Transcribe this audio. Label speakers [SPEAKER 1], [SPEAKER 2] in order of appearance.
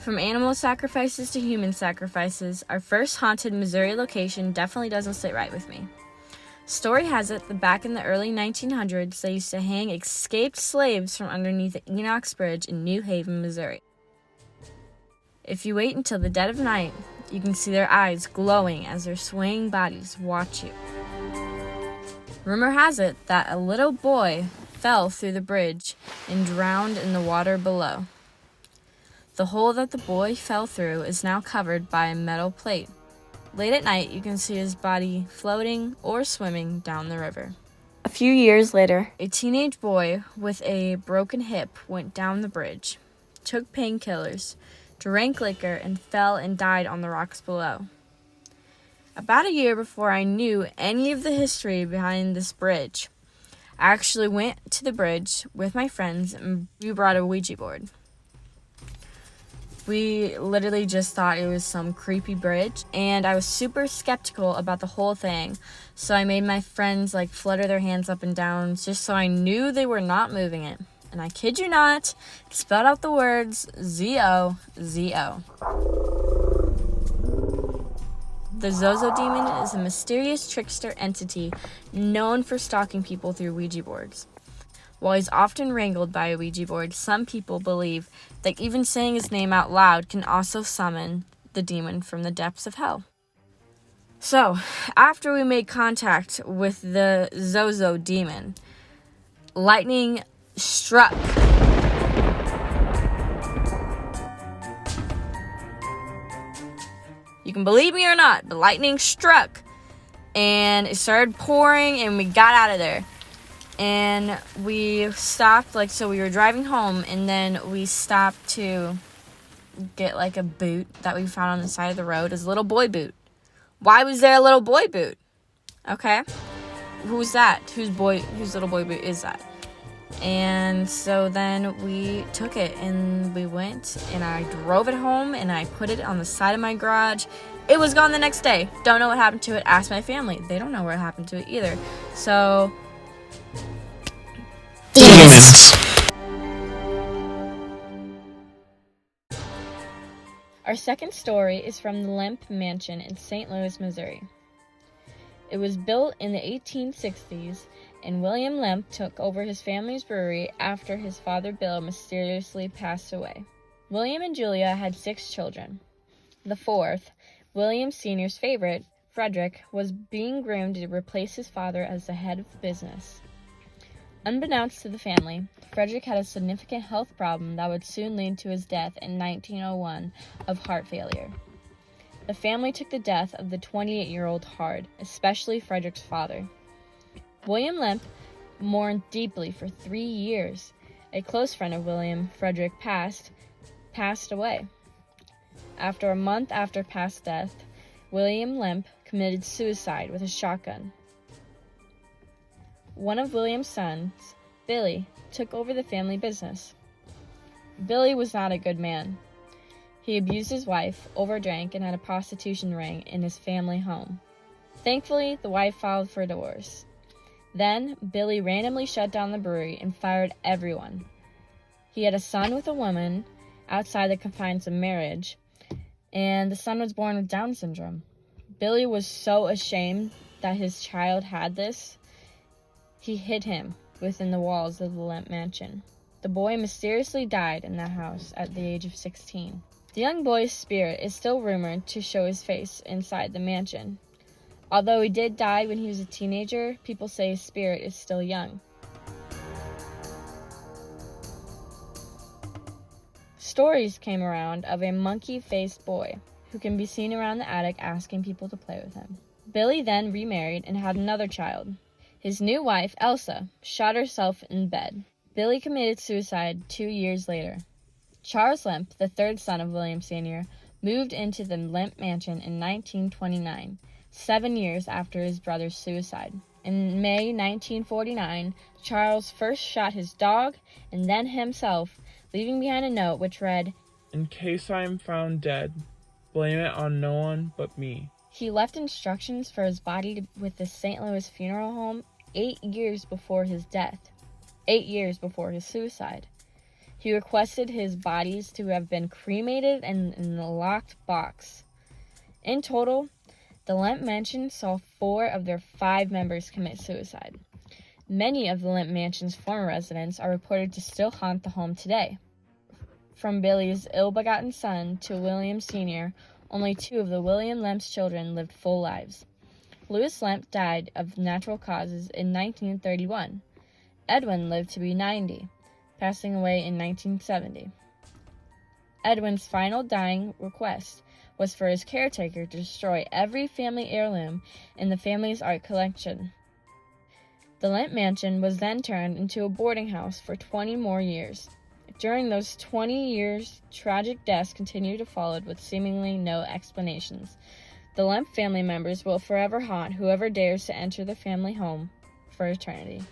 [SPEAKER 1] From animal sacrifices to human sacrifices, our first haunted Missouri location definitely doesn't sit right with me. Story has it that back in the early 1900s, they used to hang escaped slaves from underneath the Enoch's Bridge in New Haven, Missouri. If you wait until the dead of night, you can see their eyes glowing as their swaying bodies watch you. Rumor has it that a little boy fell through the bridge and drowned in the water below. The hole that the boy fell through is now covered by a metal plate. Late at night, you can see his body floating or swimming down the river. A few years later, a teenage boy with a broken hip went down the bridge, took painkillers, drank liquor, and fell and died on the rocks below. About a year before I knew any of the history behind this bridge, I actually went to the bridge with my friends and we brought a Ouija board. We literally just thought it was some creepy bridge, and I was super skeptical about the whole thing, so I made my friends flutter their hands up and down just so I knew they were not moving it. And I kid you not, spelled out the words Z-O-Z-O. The Zozo demon is a mysterious trickster entity known for stalking people through Ouija boards. While he's often wrangled by a Ouija board, some people believe that even saying his name out loud can also summon the demon from the depths of hell. So, after we made contact with the Zozo demon, lightning struck. You can believe me or not, but lightning struck, and it started pouring, and we got out of there. And we stopped, so we were driving home, and then we stopped to get, a boot that we found on the side of the road. It was a little boy boot. Why was there a little boy boot? Okay. Who's that? Whose little boy boot is that? And so then we took it, and we went, and I drove it home, and I put it on the side of my garage. It was gone the next day. Don't know what happened to it. Ask my family. They don't know what happened to it either. So... Our second story is from the Lemp Mansion in St. Louis, Missouri. It was built in the 1860s, and William Lemp took over his family's brewery after his father Bill mysteriously passed away. William and Julia had 6 children. The fourth, William Sr.'s favorite, Frederick, was being groomed to replace his father as the head of the business. Unbeknownst to the family, Frederick had a significant health problem that would soon lead to his death in 1901 of heart failure. The family took the death of the 28-year-old hard, especially Frederick's father. William Lemp mourned deeply for 3 years. A close friend of William, Frederick, passed away. After a month after past death, William Lemp committed suicide with a shotgun. One of William's sons, Billy, took over the family business. Billy was not a good man. He abused his wife, overdrank, and had a prostitution ring in his family home. Thankfully, the wife filed for divorce. Then, Billy randomly shut down the brewery and fired everyone. He had a son with a woman outside the confines of marriage, and the son was born with Down syndrome. Billy was so ashamed that his child had this, he hid him within the walls of the Lemp Mansion. The boy mysteriously died in that house at the age of 16. The young boy's spirit is still rumored to show his face inside the mansion. Although he did die when he was a teenager, people say his spirit is still young. Stories came around of a monkey-faced boy who can be seen around the attic asking people to play with him. Billy then remarried and had another child. His new wife, Elsa, shot herself in bed. Billy committed suicide 2 years later. Charles Lemp, the third son of William Sr., moved into the Lemp Mansion in 1929, 7 years after his brother's suicide. In May 1949, Charles first shot his dog and then himself, leaving behind a note which read,
[SPEAKER 2] "In case I am found dead, blame it on no one but me."
[SPEAKER 1] He left instructions for his body with the St. Louis Funeral Home 8 years before his death, 8 years before his suicide. He requested his bodies to have been cremated and in a locked box. In total, the Lemp Mansion saw 4 of their 5 members commit suicide. Many of the Lemp Mansion's former residents are reported to still haunt the home today. From Billy's ill-begotten son to William Sr., only 2 of the William Lemp's children lived full lives. Louis Lemp died of natural causes in 1931. Edwin lived to be 90, passing away in 1970. Edwin's final dying request was for his caretaker to destroy every family heirloom in the family's art collection. The Lemp Mansion was then turned into a boarding house for 20 more years. During those 20 years, tragic deaths continued to follow with seemingly no explanations. The Lemp family members will forever haunt whoever dares to enter the family home for eternity.